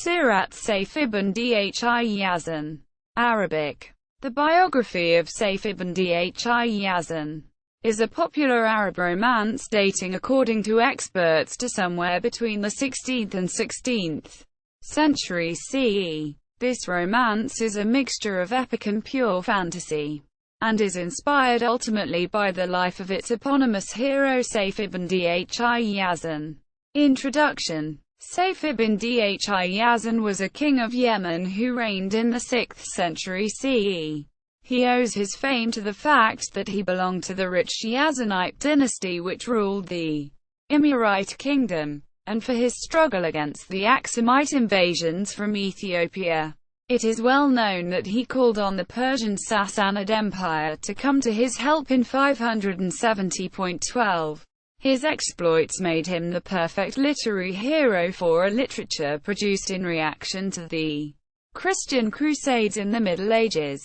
Sirat Sayf ibn Dhī-Yazan. Arabic. The biography of Sayf ibn Dhī-Yazan is a popular Arab romance dating, according to experts, to somewhere between the 16th and 16th century CE. This romance is a mixture of epic and pure fantasy, and is inspired ultimately by the life of its eponymous hero Sayf ibn Dhī-Yazan. Introduction. Sayf ibn Dhī-Yazan was a king of Yemen who reigned in the 6th century CE. He owes his fame to the fact that he belonged to the rich Yazanite dynasty which ruled the Amorite kingdom, and for his struggle against the Aksumite invasions from Ethiopia. It is well known that he called on the Persian Sassanid Empire to come to his help in 570.12. His exploits made him the perfect literary hero for a literature produced in reaction to the Christian Crusades in the Middle Ages,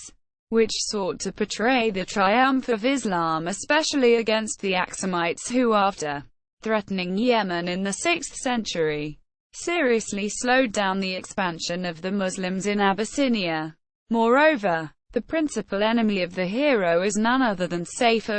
which sought to portray the triumph of Islam, especially against the Aksumites who, after threatening Yemen in the 6th century, seriously slowed down the expansion of the Muslims in Abyssinia. Moreover, the principal enemy of the hero is none other than Sayf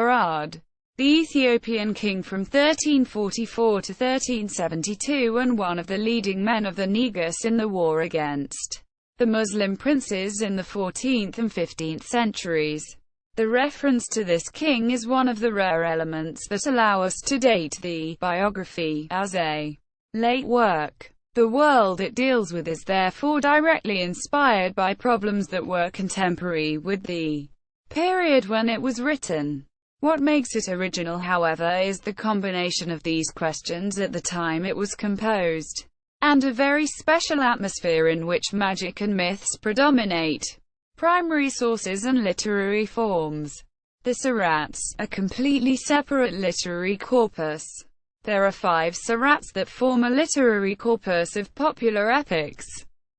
the Ethiopian king from 1344 to 1372 and one of the leading men of the Negus in the war against the Muslim princes in the 14th and 15th centuries. The reference to this king is one of the rare elements that allow us to date the biography as a late work. The world it deals with is therefore directly inspired by problems that were contemporary with the period when it was written. What makes it original, however, is the combination of these questions at the time it was composed, and a very special atmosphere in which magic and myths predominate. Primary sources and literary forms. The Sīrats, a completely separate literary corpus. There are 5 Sīrats that form a literary corpus of popular epics,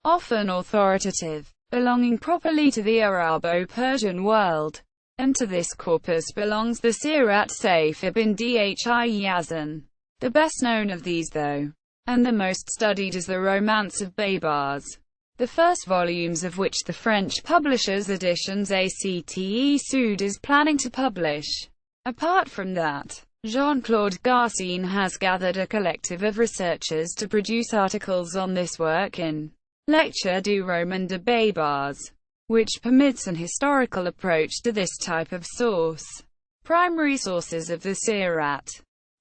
often authoritative, belonging properly to the Arabo-Persian world. And to this corpus belongs the Sirat Sayf ibn Dhī-Yazan. The best known of these, though, and the most studied, is the Romance of Baybars, the first volumes of which the French publishers Editions ACTE Sud is planning to publish. Apart from that, Jean-Claude Garcin has gathered a collective of researchers to produce articles on this work in Lecture du Roman de Baybars, which permits an historical approach to this type of source. Primary sources of the Sīrat.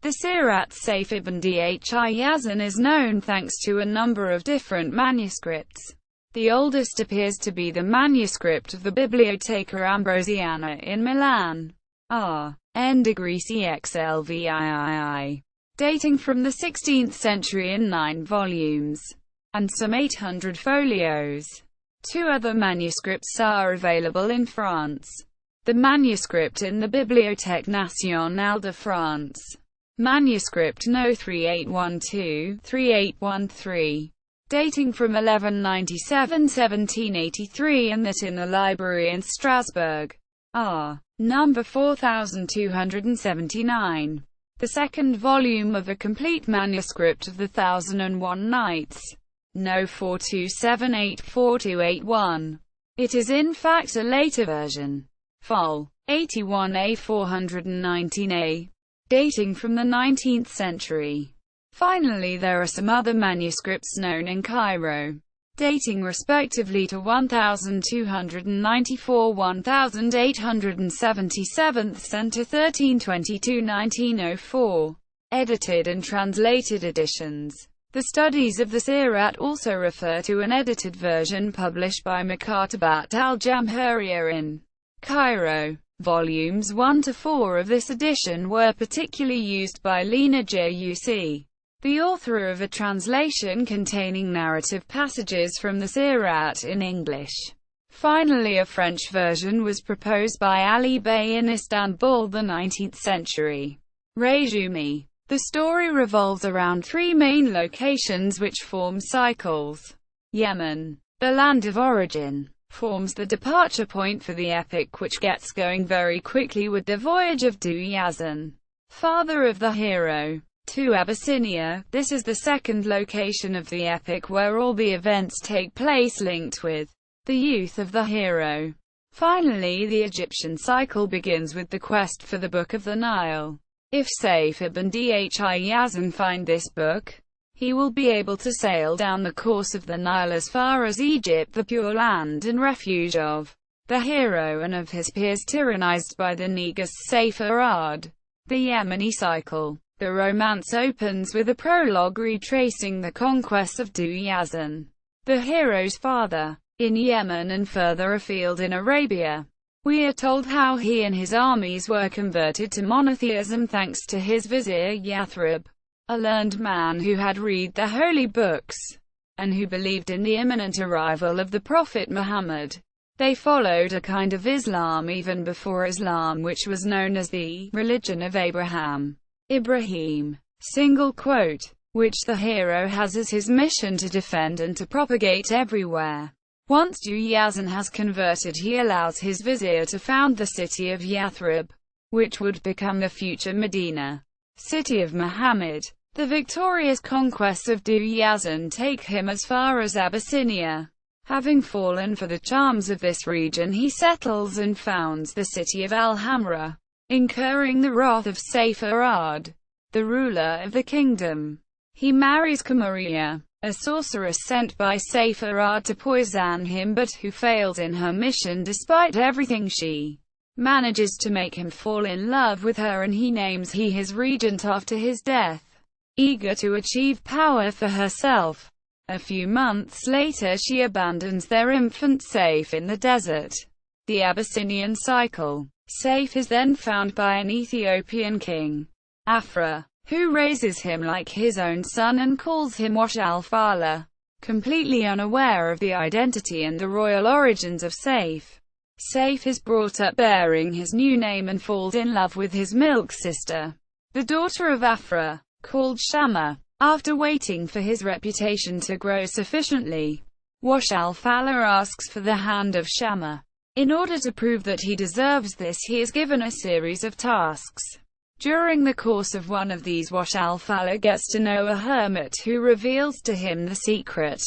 The Sirat Sayf ibn Dhī-Yazan is known thanks to a number of different manuscripts. The oldest appears to be the manuscript of the Bibliotheca Ambrosiana in Milan, R.N. dating from the 16th century in 9 volumes, and some 800 folios. 2 other manuscripts are available in France. The manuscript in the Bibliothèque Nationale de France, manuscript No. 3812-3813, dating from 1197-1783, and that in the library in Strasbourg, R. No. 4279. The second volume of a complete manuscript of the 1001 Nights, No. 42784281. It is in fact a later version, Fol. 81a 419a, dating from the 19th century. Finally, there are some other manuscripts known in Cairo, dating respectively to 1294, 1877 and to 1322-1904, edited and translated editions. The studies of the Sīrat also refer to an edited version published by Maktabat al-Jamhuriya in Cairo. Volumes 1 to 4 of this edition were particularly used by Lena Juc, the author of a translation containing narrative passages from the Sīrat in English. Finally, a French version was proposed by Ali Bey in Istanbul, the 19th century. Resume. The story revolves around 3 main locations which form cycles. Yemen, the land of origin, forms the departure point for the epic, which gets going very quickly with the voyage of Dhī Yazan, father of the hero. to Abyssinia. This is the second location of the epic where all the events take place linked with the youth of the hero. Finally, the Egyptian cycle begins with the quest for the Book of the Nile. If Sayf ibn Dhī-Yazan find this book, he will be able to sail down the course of the Nile as far as Egypt, the pure land and refuge of the hero and of his peers tyrannized by the negus Sayf. The Yemeni Cycle. The romance opens with a prologue retracing the conquest of Dhī-Yazan, the hero's father, in Yemen and further afield in Arabia. We are told how he and his armies were converted to monotheism thanks to his vizier Yathrib, a learned man who had read the holy books, and who believed in the imminent arrival of the Prophet Muhammad. They followed a kind of Islam even before Islam, which was known as the religion of Abraham. Ibrahim, which the hero has as his mission to defend and to propagate everywhere. Once Dhī-Yazan has converted, he allows his vizier to found the city of Yathrib, which would become the future Medina, city of Muhammad. The victorious conquests of Dhī-Yazan take him as far as Abyssinia. Having fallen for the charms of this region, he settles and founds the city of Al-Hamra, incurring the wrath of Sayf, the ruler of the kingdom. He marries Kamaria, a sorceress sent by Sayf to poison him, but who fails in her mission despite everything. She manages to make him fall in love with her, and he names his regent after his death, eager to achieve power for herself. A few months later she abandons their infant Sayf in the desert. The Abyssinian Cycle. Sayf is then found by an Ethiopian king, Afra, who raises him like his own son and calls him Wash al-Fala, completely unaware of the identity and the royal origins of Sayf. Sayf is brought up bearing his new name and falls in love with his milk sister, the daughter of Afra, called Shama. After waiting for his reputation to grow sufficiently, Wash al-Fala asks for the hand of Shama. In order to prove that he deserves this, he is given a series of tasks. During the course of one of these, Wash al-Fala gets to know a hermit who reveals to him the secret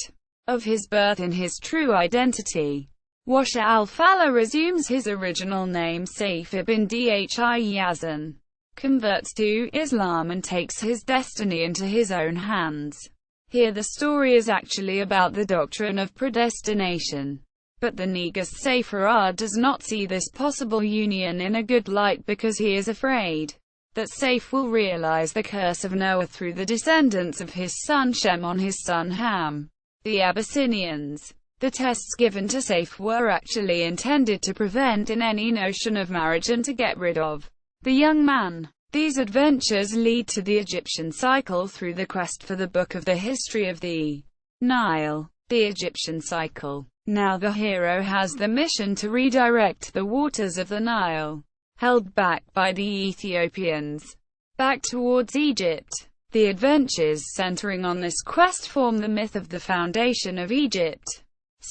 of his birth and his true identity. Wash al-Fala resumes his original name Sayf ibn Dhī-Yazan, converts to Islam and takes his destiny into his own hands. Here the story is actually about the doctrine of predestination. But the negus Sayf does not see this possible union in a good light because he is afraid that Sayf will realize the curse of Noah through the descendants of his son Shem on his son Ham. The Abyssinians. The tests given to Sayf were actually intended to prevent any notion of marriage and to get rid of the young man. These adventures lead to the Egyptian cycle through the quest for the book of the history of the Nile. The Egyptian cycle. Now the hero has the mission to redirect the waters of the Nile, held back by the Ethiopians, back towards Egypt. The adventures centering on this quest form the myth of the foundation of Egypt.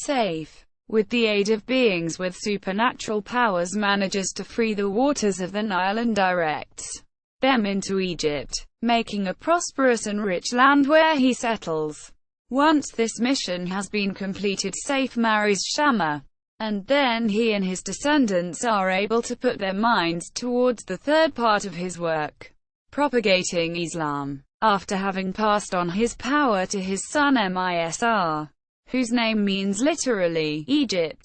Sayf, with the aid of beings with supernatural powers, manages to free the waters of the Nile and directs them into Egypt, making a prosperous and rich land where he settles. Once this mission has been completed, Sayf marries Shama, and then he and his descendants are able to put their minds towards the third part of his work, propagating Islam. After having passed on his power to his son Misr, whose name means literally Egypt,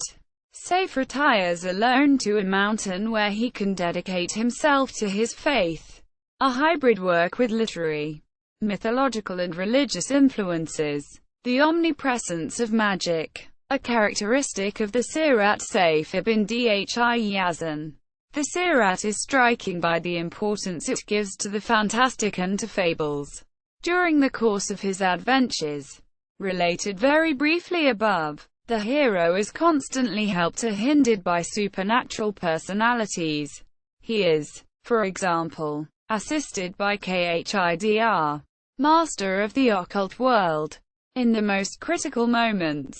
Sayf retires alone to a mountain where he can dedicate himself to his faith, a hybrid work with literary, mythological and religious influences. The omnipresence of magic, a characteristic of the Sirat Sayf ibn Dhī-Yazan. The Sīrat is striking by the importance it gives to the fantastic and to fables. During the course of his adventures, related very briefly above, the hero is constantly helped or hindered by supernatural personalities. He is, for example, assisted by Khidr, master of the occult world. In the most critical moments,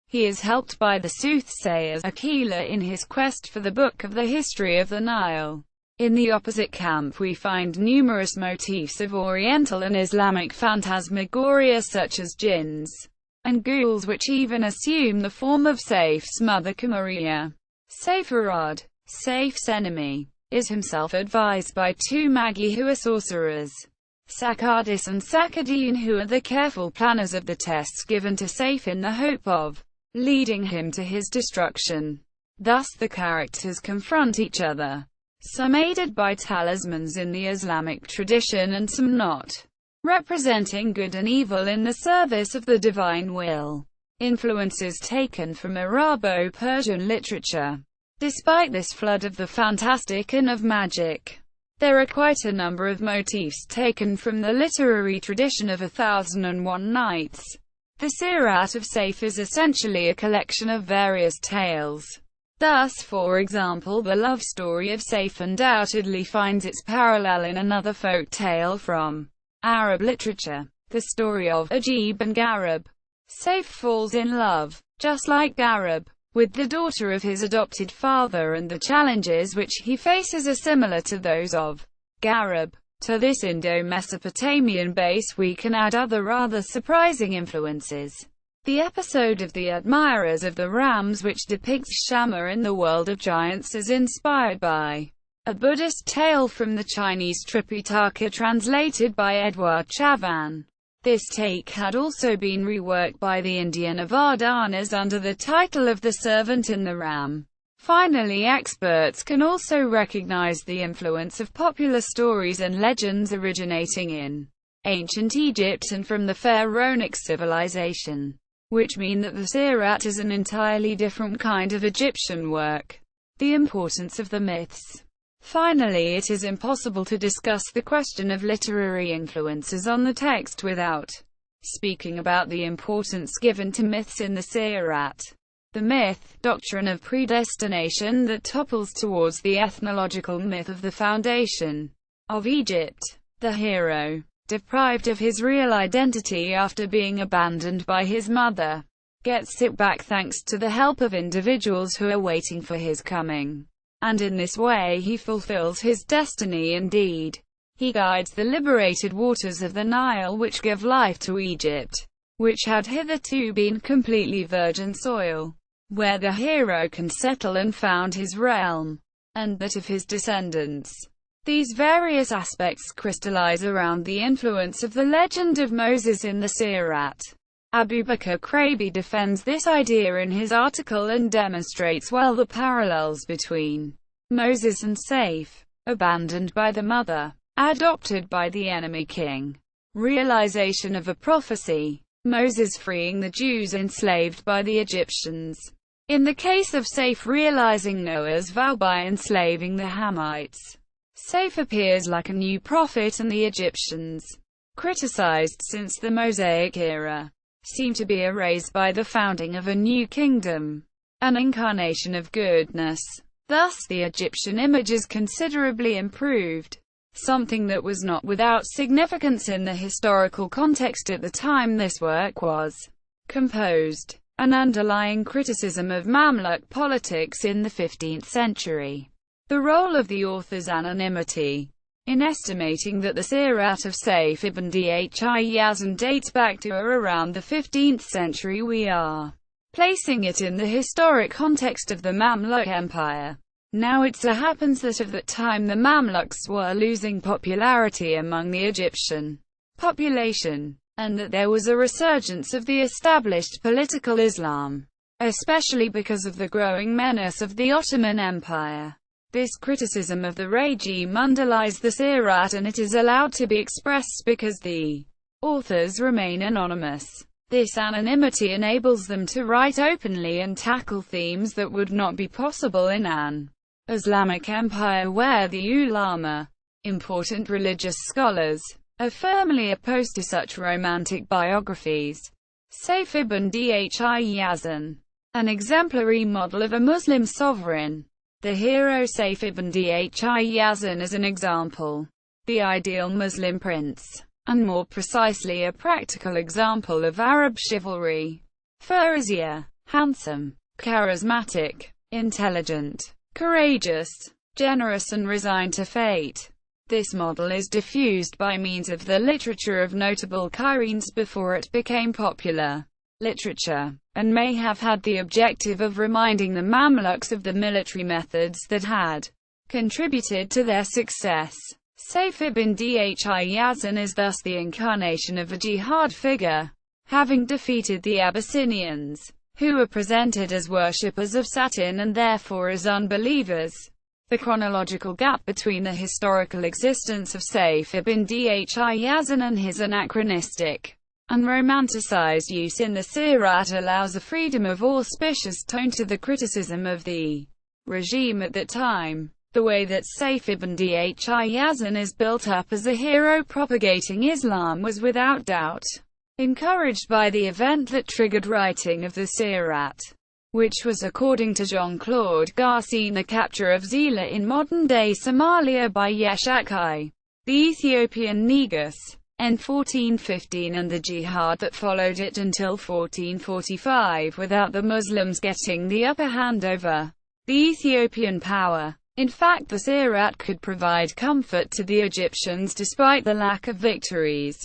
he is helped by the soothsayer Akela in his quest for the book of the history of the Nile. In the opposite camp we find numerous motifs of Oriental and Islamic phantasmagoria such as jinns and ghouls, which even assume the form of Sayf's mother Qamariya. Sayf, Sayf's enemy, is himself advised by two Magi who are sorcerers, Sakardis and Sakadin, who are the careful planners of the tests given to Sayf in the hope of leading him to his destruction. Thus the characters confront each other, some aided by talismans in the Islamic tradition and some not, representing good and evil in the service of the divine will. Influences taken from Arabo-Persian literature. Despite this flood of the fantastic and of magic, there are quite a number of motifs taken from the literary tradition of 1001 Nights. The Sīrat of Sayf is essentially a collection of various tales. Thus, for example, the love story of Sayf undoubtedly finds its parallel in another folk tale from Arab literature, the story of Ajib and Garib. Sayf falls in love, just like Garib, with the daughter of his adopted father, and the challenges which he faces are similar to those of Garib. To this Indo-Mesopotamian base we can add other rather surprising influences. The episode of the Admirers of the Rams, which depicts Shama in the world of giants, is inspired by a Buddhist tale from the Chinese Tripitaka translated by Edward Chavan. This take had also been reworked by the Indian Avadanas under the title of The Servant in the Ram. Finally, experts can also recognize the influence of popular stories and legends originating in ancient Egypt and from the pharaonic civilization, which mean that the Sīrat is an entirely different kind of Egyptian work. The importance of the myths. Finally, it is impossible to discuss the question of literary influences on the text without speaking about the importance given to myths in the Sīrat. The myth, doctrine of predestination that topples towards the ethnological myth of the foundation of Egypt. The hero, deprived of his real identity after being abandoned by his mother, gets it back thanks to the help of individuals who are waiting for his coming. And in this way he fulfills his destiny indeed. He guides the liberated waters of the Nile which give life to Egypt, which had hitherto been completely virgin soil, where the hero can settle and found his realm, and that of his descendants. These various aspects crystallize around the influence of the legend of Moses in the Sīrat. Abu Bakr Krabi defends this idea in his article and demonstrates well the parallels between Moses and Sayf, abandoned by the mother, adopted by the enemy king, realization of a prophecy, Moses freeing the Jews enslaved by the Egyptians. In the case of Sayf, realizing Noah's vow by enslaving the Hamites. Sayf appears like a new prophet, and the Egyptians, criticized since the Mosaic era, seem to be erased by the founding of a new kingdom, an incarnation of goodness. Thus the Egyptian image is considerably improved, something that was not without significance in the historical context at the time this work was composed. An underlying criticism of Mamluk politics in the 15th century. The role of the author's anonymity. In estimating that the Sīrat of Sayf ibn Dhi Yazan dates back to around the 15th century, we are placing it in the historic context of the Mamluk Empire. Now it so happens that at that time the Mamluks were losing popularity among the Egyptian population, and that there was a resurgence of the established political Islam, especially because of the growing menace of the Ottoman Empire. This criticism of the regime underlies the Sīrat, and it is allowed to be expressed because the authors remain anonymous. This anonymity enables them to write openly and tackle themes that would not be possible in an Islamic empire where the ulama, important religious scholars, are firmly opposed to such romantic biographies. Sayf ibn Dhi Yazan, an exemplary model of a Muslim sovereign. The hero Sayf ibn Dhi Yazan is an example, the ideal Muslim prince, and more precisely a practical example of Arab chivalry. Fauziya, handsome, charismatic, intelligent, courageous, generous and resigned to fate. This model is diffused by means of the literature of notable Qur'ans before it became popular literature, and may have had the objective of reminding the Mamluks of the military methods that had contributed to their success. Sayf ibn Dhi Yazan is thus the incarnation of a jihad figure, having defeated the Abyssinians, who were presented as worshippers of Saturn and therefore as unbelievers. The chronological gap between the historical existence of Sayf ibn Dhi Yazan and his anachronistic and romanticized use in the Sīrat allows a freedom of auspicious tone to the criticism of the regime at that time. The way that Sayf ibn Dhi Yazan is built up as a hero propagating Islam was without doubt encouraged by the event that triggered writing of the Sīrat, which was, according to Jean-Claude Garcin, the capture of Zila in modern-day Somalia by Yeshaki, the Ethiopian Negus, in 1415, and the jihad that followed it until 1445 without the Muslims getting the upper hand over the Ethiopian power. In fact, the Sīrat could provide comfort to the Egyptians despite the lack of victories.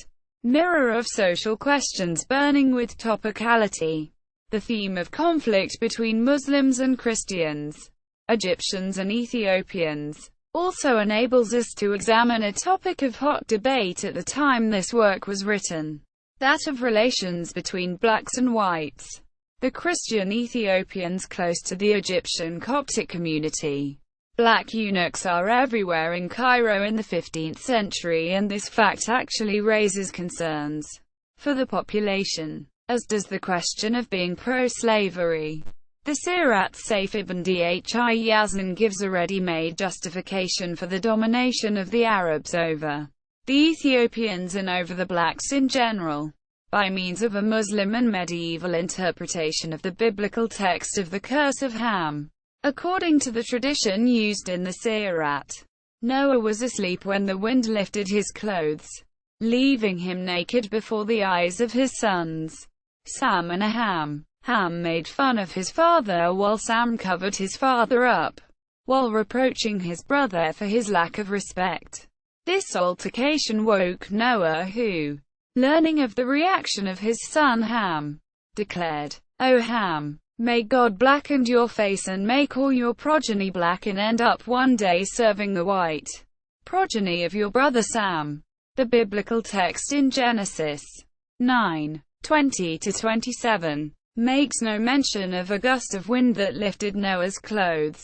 Mirror of social questions burning with topicality. The theme of conflict between Muslims and Christians, Egyptians and Ethiopians, also enables us to examine a topic of hot debate at the time this work was written, that of relations between blacks and whites. The Christian Ethiopians close to the Egyptian Coptic community. Black eunuchs are everywhere in Cairo in the 15th century, and this fact actually raises concerns for the population, as does the question of being pro-slavery. The Sirat Sayf ibn Dhi Yazan gives a ready-made justification for the domination of the Arabs over the Ethiopians and over the blacks in general, by means of a Muslim and medieval interpretation of the biblical text of the Curse of Ham. According to the tradition used in the Sīrat, Noah was asleep when the wind lifted his clothes, leaving him naked before the eyes of his sons, Sam and Ham. Ham made fun of his father while Sam covered his father up, while reproaching his brother for his lack of respect. This altercation woke Noah, who, learning of the reaction of his son Ham, declared, "O Ham, may God blacken your face and make all your progeny black and end up one day serving the white progeny of your brother Sam." The biblical text in Genesis 9:20-27 makes no mention of a gust of wind that lifted Noah's clothes,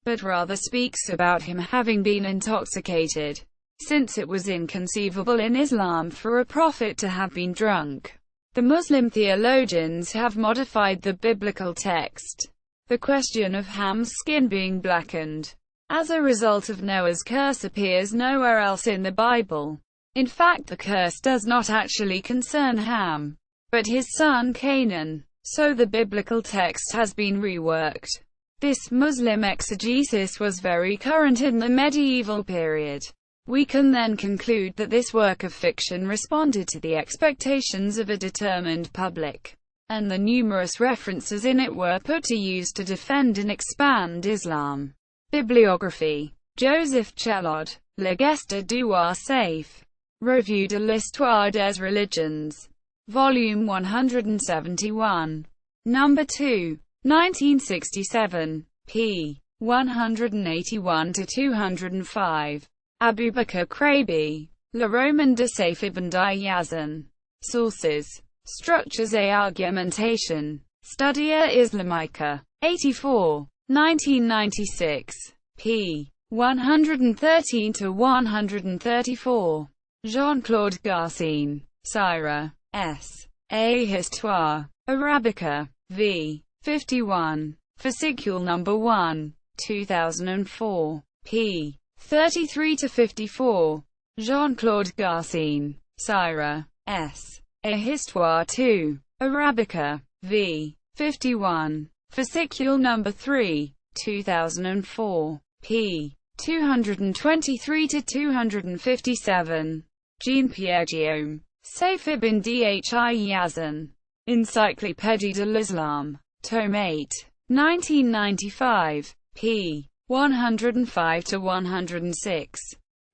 but rather speaks about him having been intoxicated, since it was inconceivable in Islam for a prophet to have been drunk. The Muslim theologians have modified the biblical text. The question of Ham's skin being blackened as a result of Noah's curse appears nowhere else in the Bible. In fact, the curse does not actually concern Ham, but his son Canaan, so the biblical text has been reworked. This Muslim exegesis was very current in the medieval period. We can then conclude that this work of fiction responded to the expectations of a determined public, and the numerous references in it were put to use to defend and expand Islam. Bibliography. Joseph Chelod, Le Geste du Roi Sayf. Revue de l'Histoire des Religions. Volume 171. Number 2. 1967. p. 181-205. Abu Bakr Krabi. Le Roman de Sayf ibn Dhi Yazan. Sources. Structures et Argumentation. Studia Islamica. 84. 1996. p. 113-134. Jean-Claude Garcin. Sīrat. S. A Histoire. Arabica. v. 51. Fascicule No. 1. 2004. p. 33-54. Jean-Claude Garcin. Sīrat. S. A Histoire 2. Arabica. v. 51. Fascicule No. 3. 2004. p. 223-257. Jean-Pierre Guillaume. Sayf ibn Dhi Yazan. Encyclopédie de l'Islam. Tome 8. 1995. p. 105–106.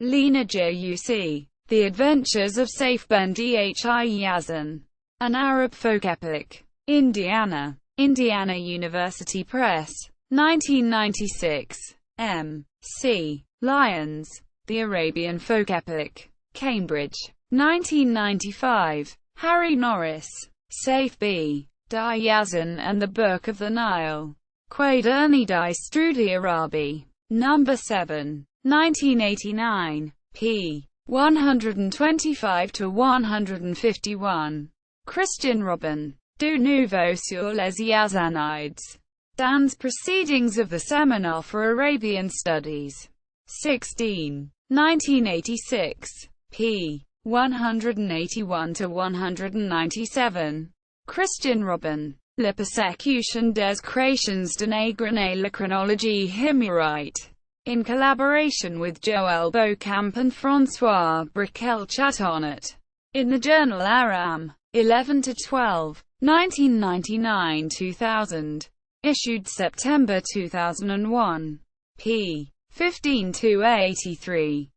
Lena Juc. The Adventures of Sayf ibn Dhi Yazan. An Arab Folk Epic. Indiana. Indiana University Press. 1996. M.C. Lyons. The Arabian Folk Epic. Cambridge. 1995. Harry Norris. Sayf ibn Dhi Yazan and the Book of the Nile. Quaderni di Studi Arabi. No. 7. 1989. p. 125–151. Christian Robin. Du Nouveau sur les Yazanides. Dan's Proceedings of the Seminar for Arabian Studies. 16. 1986. p. 181–197. Christian Robin. La persécution des créations dénigrées et la chronologie himyarite. In collaboration with Joël Beauchamp and François Briquel-Chatonnet. In the journal Aram. 11–12. 1999–2000. Issued September 2001. p. 15–83.